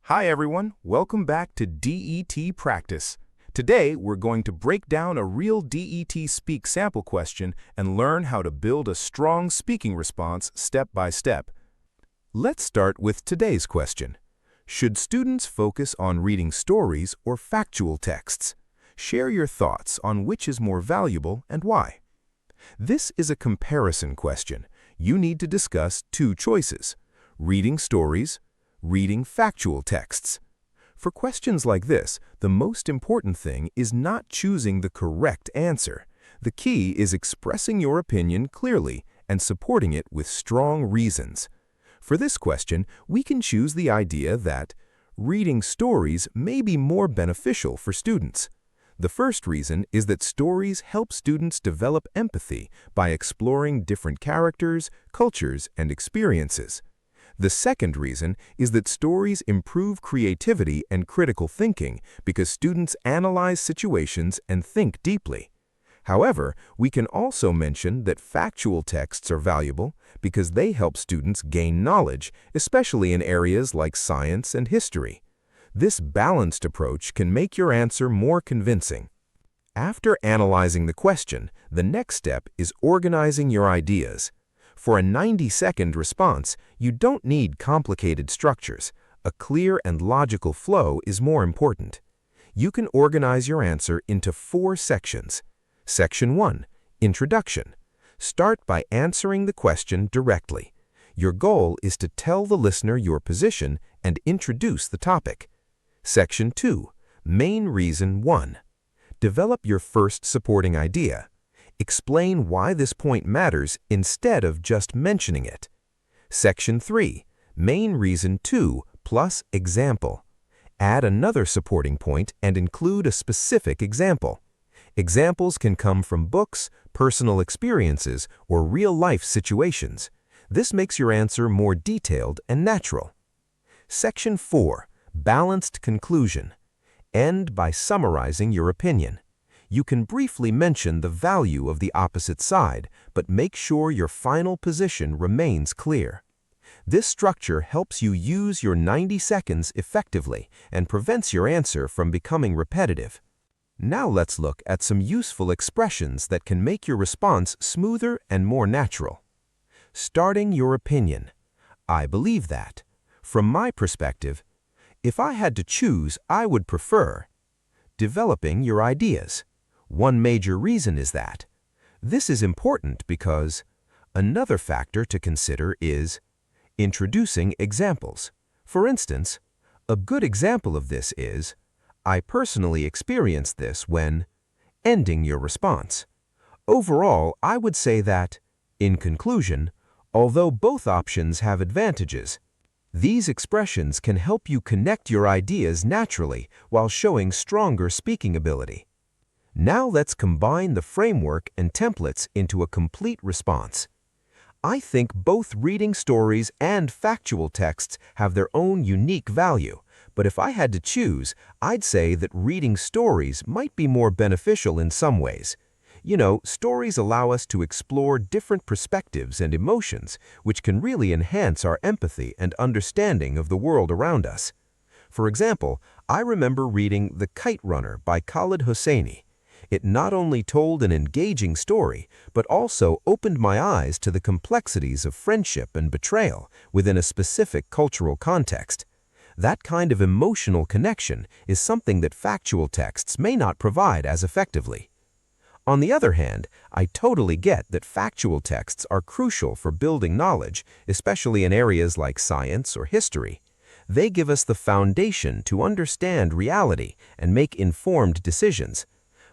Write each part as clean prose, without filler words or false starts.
Hi everyone, welcome back to DET Practice. Today we're going to break down a real DET Speak Sample question and learn how to build a strong speaking response step by step. Let's start with today's question. Should students focus on reading stories or factual texts? Share your thoughts on which is more valuable and why. This is a comparison question. You need to discuss two choices: reading stories, reading factual texts. For questions like this, the most important thing is not choosing the correct answer. The key is expressing your opinion clearly and supporting it with strong reasons. For this question, we can choose the idea that reading stories may be more beneficial for students. The first reason is that stories help students develop empathy by exploring different characters, cultures, and experiences. The second reason is that stories improve creativity and critical thinking because students analyze situations and think deeply. However, we can also mention that factual texts are valuable because they help students gain knowledge, especially in areas like science and history. This balanced approach can make your answer more convincing. After analyzing the question, the next step is organizing your ideas. For a 90-second response, you don't need complicated structures. A clear and logical flow is more important. You can organize your answer into 4 sections. Section 1, Introduction. Start by answering the question directly. Your goal is to tell the listener your position and introduce the topic. Section 2, Main Reason 1. Develop your first supporting idea. Explain why this point matters instead of just mentioning it. Section 3, Main Reason 2 plus example. Add another supporting point and include a specific example. Examples can come from books, personal experiences, or real-life situations. This makes your answer more detailed and natural. Section 4, Balanced conclusion. End by summarizing your opinion. You can briefly mention the value of the opposite side, but make sure your final position remains clear. This structure helps you use your 90 seconds effectively and prevents your answer from becoming repetitive. Now let's look at some useful expressions that can make your response smoother and more natural. Starting your opinion. I believe that. From my perspective, if I had to choose, I would prefer. Developing your ideas. One major reason is that. This is important because another factor to consider is introducing examples. For instance, a good example of this is, I personally experienced this when ending your response. Overall, I would say that, in conclusion, although both options have advantages, these expressions can help you connect your ideas naturally while showing stronger speaking ability. Now let's combine the framework and templates into a complete response. I think both reading stories and factual texts have their own unique value, but if I had to choose, I'd say that reading stories might be more beneficial in some ways. You know, stories allow us to explore different perspectives and emotions, which can really enhance our empathy and understanding of the world around us. For example, I remember reading The Kite Runner by Khaled Hosseini. It not only told an engaging story, but also opened my eyes to the complexities of friendship and betrayal within a specific cultural context. That kind of emotional connection is something that factual texts may not provide as effectively. On the other hand, I totally get that factual texts are crucial for building knowledge, especially in areas like science or history. They give us the foundation to understand reality and make informed decisions.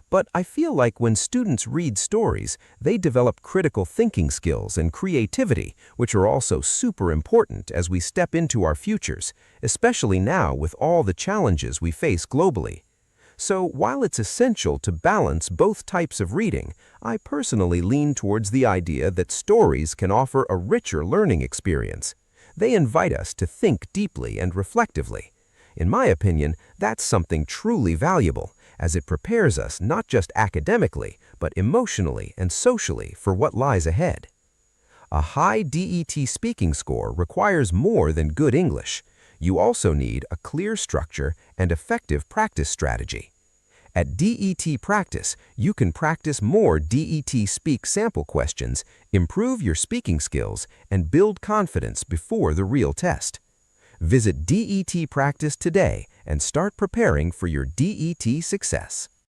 But I feel like when students read stories, they develop critical thinking skills and creativity, which are also super important as we step into our futures, especially now with all the challenges we face globally. So while it's essential to balance both types of reading, I personally lean towards the idea that stories can offer a richer learning experience. They invite us to think deeply and reflectively. In my opinion, that's something truly valuable, as it prepares us not just academically, but emotionally and socially for what lies ahead. A high DET speaking score requires more than good English. You also need a clear structure and effective practice strategy. At DETPractice, you can practice more DET Speak Sample questions, improve your speaking skills, and build confidence before the real test. Visit DETPractice today and start preparing for your DET success.